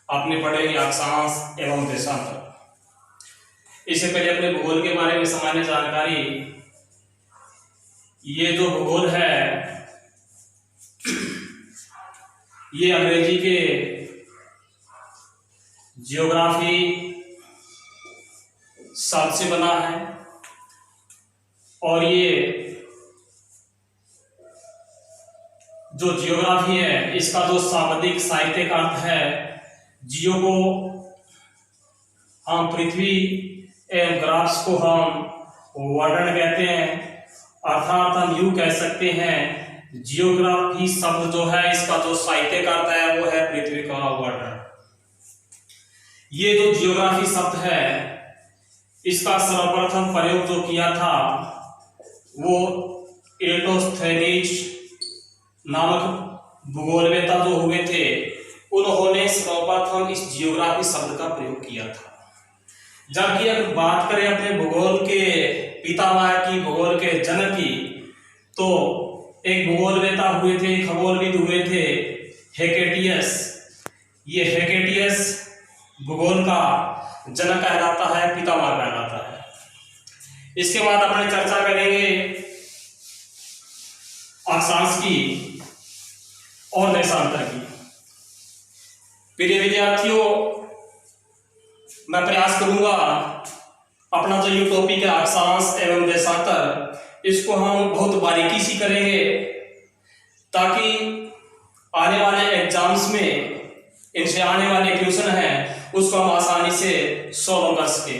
आपने पढ़े अक्षांश एवं देशांतर। इससे पहले अपने भूगोल के बारे में सामान्य जानकारी। ये जो भूगोल है ये अंग्रेजी के जियोग्राफी शब्द से बना है और ये जो जियोग्राफी है इसका जो शाब्दिक साहित्यिक अर्थ है, जियो को हम पृथ्वी एवं ग्राफ्स को हम वर्णन कहते हैं, अर्थात हम यूं कह सकते हैं जियोग्राफी शब्द जो है इसका जो साहित्यिक अर्थ है वो है पृथ्वी का वर्णन। ये जो जियोग्राफी शब्द है इसका सर्वप्रथम प्रयोग जो किया था वो एराटोस्थेनीज नामक भूगोलवेत्ता जो हुए थे उन्होंने सर्वप्रथम इस जियोग्राफी शब्द का प्रयोग किया था। जबकि अगर बात करें अपने भूगोल के पितामह की, भूगोल के जनक की, तो एक भूगोलवेत्ता हुए थे, खगोलविद हुए थे हेकेटियस। ये हेकेटियस भूगोल का जनक कहलाता है, पितामह कहलाता है। इसके बाद अपने चर्चा करेंगे अक्षांश की और देशांतर की। प्रिय विद्यार्थियों, मैं प्रयास करूंगा अपना जो ये टॉपिक है अक्षांश एवं देशांतर, इसको हम बहुत बारीकी से करेंगे ताकि आने वाले एग्जाम्स में इनसे आने वाले क्वेश्चन हैं उसको हम आसानी से सॉल्व कर सके।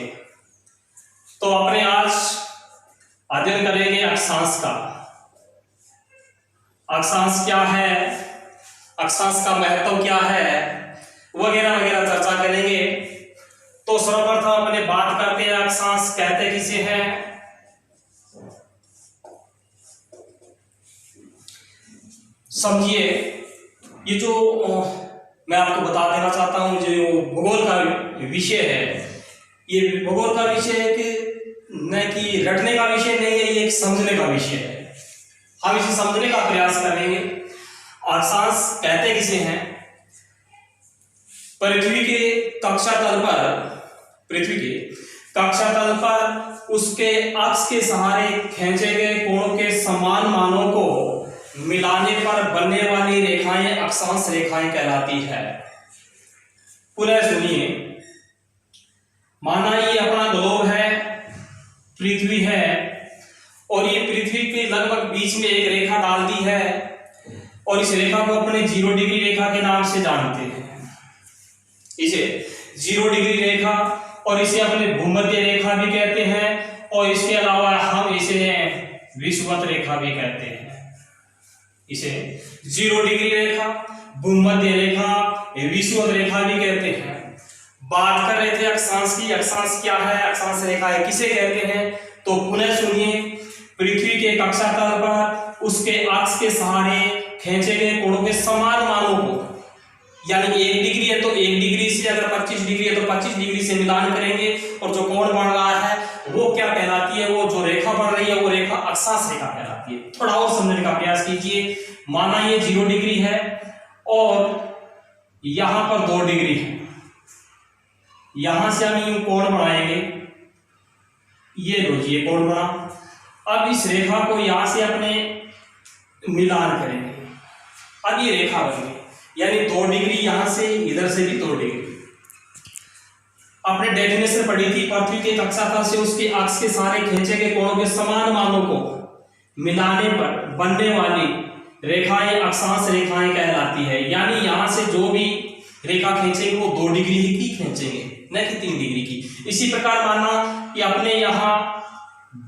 तो अपने आज अध्ययन करेंगे अक्षांश का। अक्षांश क्या है, अक्षांश का महत्व क्या है, वगैरह वगैरह चर्चा करेंगे। तो सर्वप्रथम अपने बात करते हैं अक्षांश कहते किसे हैं। समझिए, ये जो मैं आपको बता देना चाहता हूं जो भूगोल का विषय है, ये भूगोल का विषय है कि न कि रटने का विषय नहीं है, ये एक समझने का विषय है। हम इसे समझने का प्रयास करेंगे। अक्षांश कहते किसे हैं, पृथ्वी के कक्षा तल पर उसके अक्ष के सहारे खींचे गए कोणों के समान मानों को मिलाने पर बनने वाली रेखाएं अक्षांश रेखाएं कहलाती है। पुनः सुनिए, माना ये अपना ग्लोब है, पृथ्वी है, और ये पृथ्वी के लगभग बीच में एक रेखा डाल दी है और इस रेखा को अपने 0 डिग्री रेखा के नाम से जानते हैं। इसे 0 डिग्री रेखा और इसे अपने भूमध्य रेखा भी कहते हैं और इसके अलावा हम इसे विषुवत रेखा भी कहते हैं। इसे 0 डिग्री रेखा, भूमध्य रेखा, विषुवत रेखा भी कहते हैं। बात कर रहे थे अक्षांश की। अक्षांश क्या है, अक्षांश रेखा है किसे कहते हैं, तो पुनः सुनिए, पृथ्वी के कक्षा तल पर उसके अक्ष के सहारे खींचे गए कोणों के समान मानों को, यानी 1 डिग्री है तो 1 डिग्री से, अगर 25 डिग्री है तो 25 डिग्री से मिलान करेंगे और जो कोण बन रहा है वो क्या कहलाती है, वो जो रेखा बन रही है वो रेखा अक्षांश रेखा कहलाती है। थोड़ा और समझने का प्रयास कीजिए। माना ये 0 डिग्री है और यहां पर 2 डिग्री है, यहां से हम यूं कोण बनाएंगे, ये लो जी, ये कोण बना। अब इस रेखा को यहां से अपने मिलान करेंगे, अब ये रेखा बन गई, यानी 2 डिग्री यहां से, इधर से भी 2 डिग्री। आपने डेफिनेशन पढ़ी थी, पृथ्वी के कक्षा तल से उसके अक्ष के सहारे खींचे गए कोणों के समान मानों को मिलाने पर बनने वाली रेखाएं अक्षांश रेखाएं कहलाती है। यानी यहां से जो भी रेखा खींचेंगे वो 2 डिग्री की खींचेंगे, न कि 3 डिग्री की। इसी प्रकार माना कि अपने यहाँ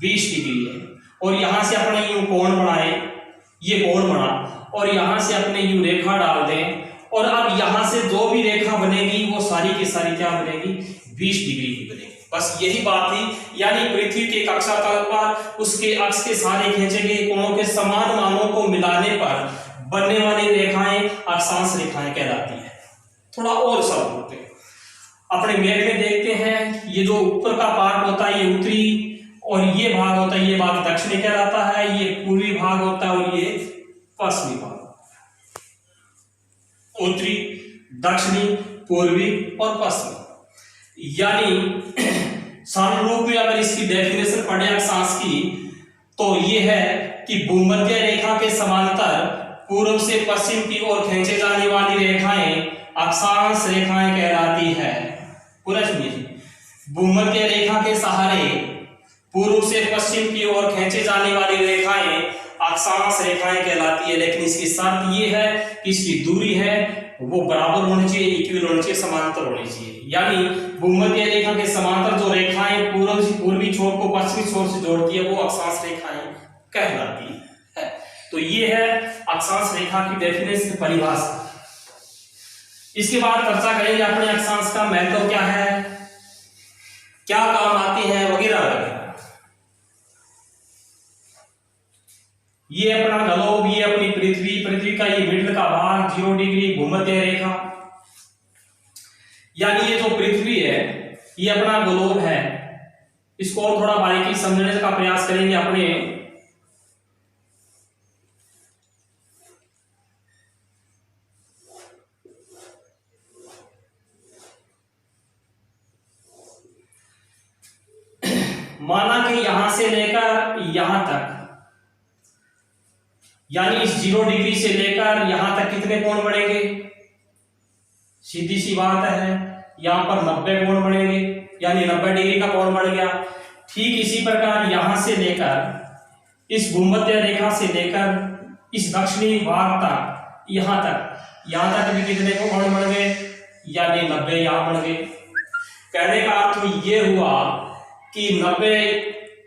20 डिग्री है और यहां से अपने यूं कोण बनाए, ये कोण बना, और यहां से अपने यूं रेखा डाल दें, और अब यहां से जो भी रेखा बनेगी वो सारी की सारी क्या बनेगी, 20 डिग्री की बनेगी। बस यही बात थी। यानी पृथ्वी के कक्षा तल पर उसके अक्ष के सहारे खींचे गए कोणों के समान मानों को मिलाने पर बनने वाली रेखाएं अक्षांश रेखाएं कहलाती है। थोड़ा और सरल होते हैं, अपने मैप में देखते हैं, ये जो ऊपर का पार्ट होता है ये उत्तरी और ये भाग होता है, ये भाग दक्षिणी कहलाता है, ये पूर्वी भाग होता है और ये पश्चिमी भाग। उत्तरी, दक्षिणी, पूर्वी और पश्चिमी। यानी सरल रूप में अगर इसकी डेफिनेशन पढ़े अक्षांश की तो ये है कि भूमध्य रेखा के समांतर पूर्व से पश्चिम की ओर खींचे जाने वाली रेखाएं अक्षांश रेखाएं कहलाती है। पूरा सुनिए, भूमध्य रेखा के सहारे पूर्व से पश्चिम की ओर खींचे जाने वाली रेखाएं अक्षांश रेखाएं कहलाती है। लेकिन इसकी शर्त ये है कि इसकी दूरी है वो बराबर होनी चाहिए, इक्वल होनी चाहिए, समांतर होनी चाहिए। यानी भूमध्य रेखा के समांतर जो रेखाएं पूर्वी छोर को पश्चिमी छोर से जोड़ती है वो अक्षांश रेखाएं कहलाती है। तो ये है अक्षांश रेखा की डेफिनेशन, परिभाषा। इसके बाद चर्चा करेंगे अपने अक्षांश का महत्व क्या है, क्या काम आते हैं, वगैरह वगैरह। ये अपना ग्लोब, ये अपनी पृथ्वी, पृथ्वी का ये मिडल का भाग 0 डिग्री भूमध्य रेखा। यानी ये जो पृथ्वी है ये अपना ग्लोब है। इसको और थोड़ा बारीकी समझने का प्रयास करेंगे अपने। माना कि यहां से लेकर यहां तक, यानी इस 0 डिग्री से लेकर यहां तक कितने कोण बढ़ेंगे, सीधी सी बात है, यहां पर 90 कोण बढ़ेंगे, यानी 90 डिग्री का कोण बढ़ गया। ठीक इसी प्रकार यहां से लेकर इस भूमध्य रेखा से लेकर इस दक्षिणी भाग तक यहां तक भी कितने कोण बढ़ गए, यानी 90 यहां बढ़ गए। कहने का अर्थ ये हुआ कि 90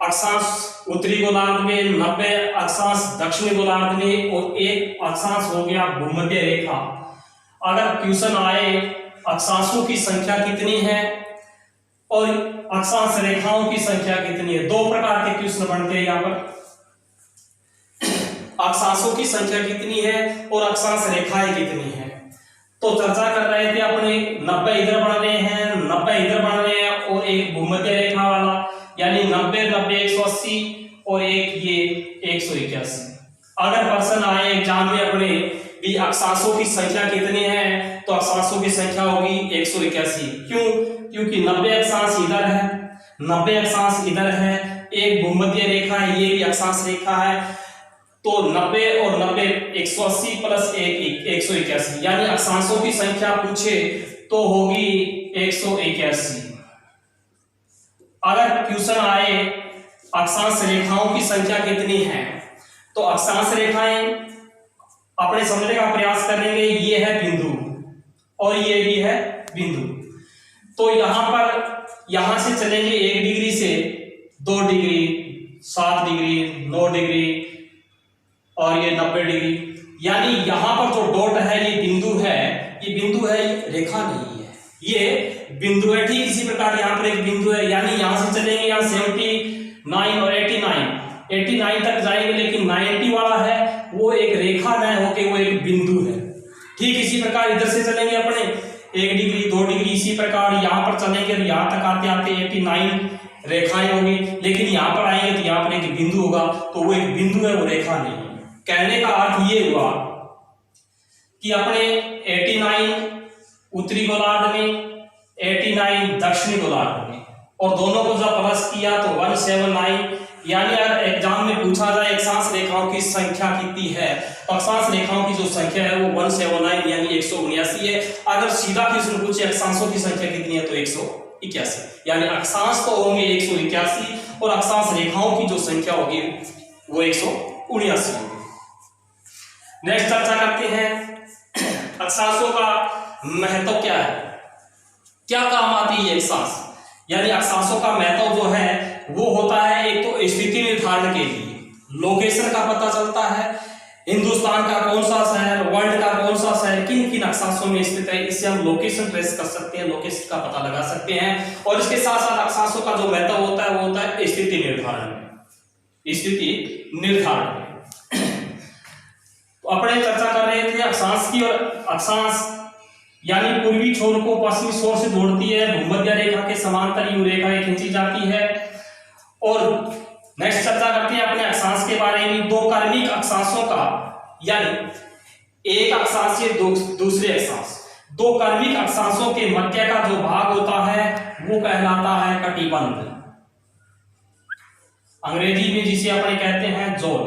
अक्षांश उत्तरी गोलार्ध में, 90 अक्षांश दक्षिणी गोलार्ध में और एक अक्षांश हो गया भूमध्य रेखा। अगर क्वेश्चन आए अक्षांशों की संख्या कितनी है और अक्षांश रेखाओं की संख्या कितनी है, दो प्रकार के क्वेश्चन बनते हैं यहाँ पर। अक्षांशों की संख्या कितनी है और अक्षांश रेखाएं कितनी है। तो चर्चा कर रहे थे अपने 90 इधर बन रहे हैं, 90 इधर बन रहे हैं और एक भूमध्य रेखा वाला, यानी 90 90 180 और एक ये 181। अगर प्रश्न आए एग्जाम में अपने भी अक्षांशों की संख्या कितनी है तो अक्षांशों की संख्या होगी 181। क्यों? क्योंकि 90 अक्षांश इधर है, 90 अक्षांश इधर है, एक भूमध्य रेखा है, ये भी अक्षांश रेखा है। तो 90 और 90 180 प्लस 1 181, यानी अक्षांशों की संख्या पूछे तो होगी 181। अगर क्वेश्चन आए अक्षांश रेखाओं की संख्या कितनी है तो अक्षांश रेखाएं अपने समझने का प्रयास करेंगे। ये है बिंदु और ये भी है बिंदु। तो यहां पर यहां से चलेंगे 1 डिग्री से 2 डिग्री, 7 डिग्री, 9 डिग्री और ये 90 डिग्री। यानी यहां पर जो डॉट है ये बिंदु है, ये बिंदु है, ये रेखा नहीं है, ये बिंदु है। ठीक इसी प्रकार यहाँ पर एक बिंदु है, यानी यहां से चलेंगे यहाँ 79 और 89 तक जाएंगे, लेकिन 90 वाला है वो एक रेखा न होके वो एक बिंदु है। ठीक इसी प्रकार इधर से चलेंगे अपने 1 डिग्री 2 डिग्री, इसी प्रकार यहाँ पर चलेंगे तो यहाँ तक आते आते 89 रेखाएं होगी, लेकिन यहाँ पर आएंगे तो यहाँ पर एक बिंदु होगा, तो वो एक बिंदु है, वो रेखा नहीं है। कहने का अर्थ ये हुआ कि अपने 89 उत्तरी गोलार्ध में, 89 दक्षिणी गोलार्ध में, और दोनों को जब प्लस किया तो 179। यानी अगर एग्जाम में पूछा जाए अक्षांश रेखाओं की संख्या कितनी है तो अक्षांश रेखाओं की जो संख्या है वो 179 यानी 179 है। अगर सीधा क्वेश्चन पूछे अक्षांशों की संख्या कितनी है तो 181, यानी अक्षांश तो होंगे 181 और अक्षांश रेखाओं की जो संख्या होगी वो 179 होगी। नेक्स्ट चर्चा करते हैं अक्षांशों का महत्व क्या है, क्या काम आती है अक्षांश। यानी अक्षांशों का महत्व जो है वो होता है एक तो स्थिति निर्धारण के लिए, लोकेशन का पता चलता है, हिंदुस्तान का कौन सा शहर, वर्ल्ड का कौन सा शहर किन किन अक्षांशों में स्थित है, इससे हम लोकेशन ट्रेस कर सकते हैं, लोकेशन का पता लगा सकते हैं। और इसके साथ साथ अक्षांशों का जो महत्व होता है वो होता है स्थिति निर्धारण में, स्थिति निर्धारण में। तो अपने चर्चा कर रहे थे अक्षांश की, और अक्षांश यानी पूर्वी छोर को पश्चिमी छोर से जोड़ती है, भूमध्य रेखा के समांतर यूं रेखाएं खींची जाती है। और नेक्स्ट चर्चा करते हैं अपने अक्षांश के बारे में, दो क्रमिक अक्षांशों का, यानी एक अक्षांश से दूसरे अक्षांश, दो कर्मिक अक्षांशों के मध्य का जो भाग होता है वो कहलाता है कटिबंध, अंग्रेजी में जिसे अपने कहते हैं जोन।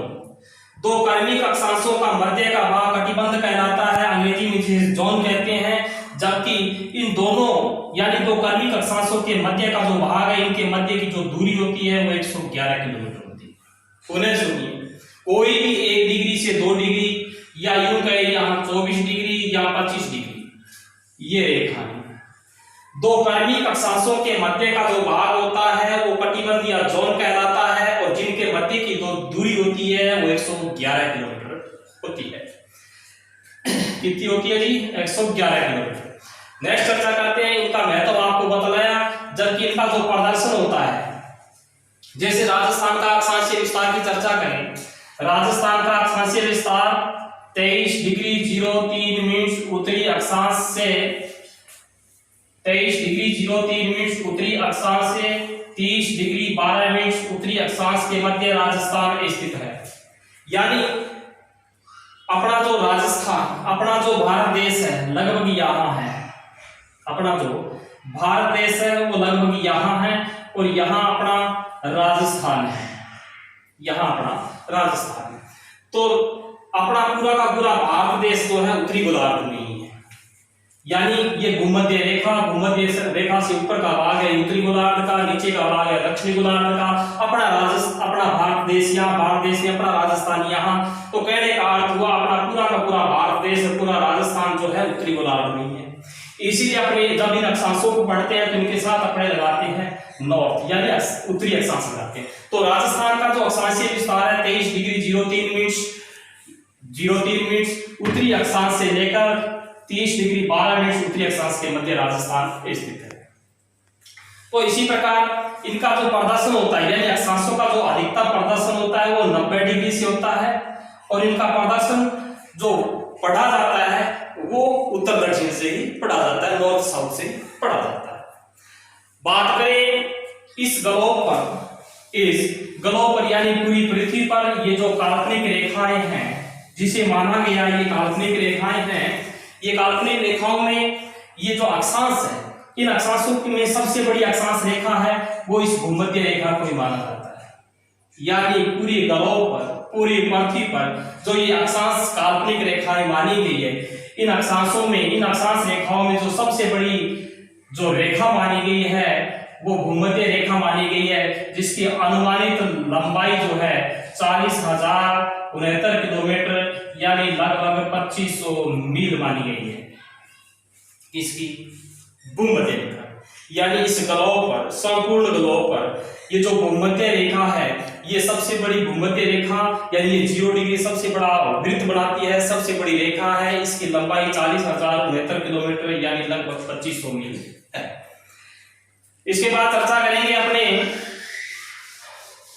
दो कर्मिक अक्षांशों का मध्य का भाग कटिबंध कहलाता है, अंग्रेजी में जिसे जोन कहते हैं। जबकि इन दोनों यानी दो कर्मिक अक्षांशों के मध्य का जो भाग है, इनके मध्य की जो दूरी होती है वो 111 किलोमीटर होती है। उन्हें सुनिए, कोई भी 1 डिग्री से 2 डिग्री या यूं कहे यहाँ 24 डिग्री या 25 डिग्री, ये रेखा है। दो कर्मिक अक्षांशों के मध्य का जो भाग होता है वो कटिबंध या जोन कहलाता है, और जिनके मध्य की जो दूरी होती है वो 111 किलोमीटर होती है। कितनी होती है जी? 111 किलोमीटर। नेक्स्ट चर्चा करते हैं, इनका महत्व आपको बतलाया। जबकि इनका जो प्रदर्शन होता है, जैसे राजस्थान का अक्षांशीय विस्तार की चर्चा करें, राजस्थान का अक्षांशीय विस्तार 23 डिग्री 03 मिनट उत्तरी अक्षांश से 23 डिग्री 03 मिनट उत्तरी अक्षांश से 30 डिग्री 12 मिनट उत्तरी अक्षांश के मध्य राजस्थान स्थित है। यानी अपना जो राजस्थान, अपना जो भारत देश है लगभग यहाँ है। अपना जो भारत देश है वो लगभग यहाँ है, और यहाँ अपना राजस्थान है, यहाँ अपना राजस्थान है। तो अपना पूरा का पूरा भारत देश जो है उत्तरी गोलार्ध में ही है। यानी ये भूमध्य रेखा से ऊपर का भाग है उत्तरी गोलार्ध का, नीचे का भाग है दक्षिणी गोलार्ध का। अपना भारत देश यहाँ, भारत देश में अपना राजस्थान यहाँ। तो कहने का अर्थ हुआ अपना पूरा का पूरा भारत देश, पूरा राजस्थान जो है उत्तरी गोलार्ध में ही है। इसीलिए अपने जब इन अक्षांशों को पढ़ते हैं तो इनके साथ अपने लगाते हैं नॉर्थ यानी उत्तरी अक्षांश लगाते हैं। तो राजस्थान का जो अक्षांशीय विस्तार है 23 डिग्री 03 मिनट उत्तरी अक्षांश से लेकर 30 डिग्री 12 मिनट उत्तरी अक्षांश के मध्य राजस्थान स्थित है। तो इसी प्रकार इनका जो प्रदर्शन होता है यानी अक्षांशों का जो अधिकतम प्रदर्शन होता है वो 90 डिग्री से होता है, और इनका प्रदर्शन जो पढ़ा जाता है वो उत्तर दक्षिण से ही पढ़ा जाता है, नॉर्थ साउथ से पढ़ा जाता है। बात करें इस ग्लोब पर यानी पूरी पृथ्वी पर ये जो काल्पनिक रेखाएं हैं, जिसे माना गया ये काल्पनिक रेखाएं हैं, ये काल्पनिक रेखाओं में ये जो अक्षांश है, इन अक्षांशों में सबसे बड़ी अक्षांश रेखा है वो इस भूमध्य रेखा को ही माना जाता है। यानी पूरी ग्लोब पर, पूरी पृथ्वी पर जो ये अक्षांश काल्पनिक रेखाएं मानी गई है, इन अक्षांश रेखाओं में जो सबसे बड़ी जो रेखा मानी गई है वो भूमध्य रेखा मानी गई है, जिसकी अनुमानित लंबाई जो है 40,069 किलोमीटर यानी लगभग 2500 मील मानी गई है। इसकी भूमध्य रेखा यानी इस ग्लोब पर, संपूर्ण ग्लोब पर ये जो भूमध्य रेखा है ये सबसे बड़ी भूमध्य रेखा यानी ये 0 डिग्री सबसे बड़ा वृत्त बनाती है, सबसे बड़ी रेखा है। इसकी लंबाई 40,069 किलोमीटर यानी लगभग 2500 मील है। इसके बाद चर्चा करेंगे अपने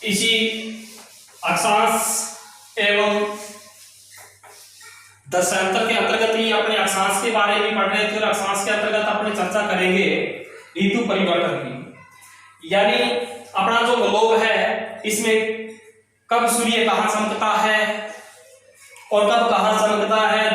इसी अक्षांश एवं दशांतर के अंतर्गत ही अपने अक्षांश के बारे में पढ़ रहे थे, और अक्षांश के अंतर्गत अपने चर्चा करेंगे ऋतु परिवर्तन की। यानी अपना जो ग्लोब है इसमें कब सूर्य कहाँ चमकता है और कब कहाँ चमकता है,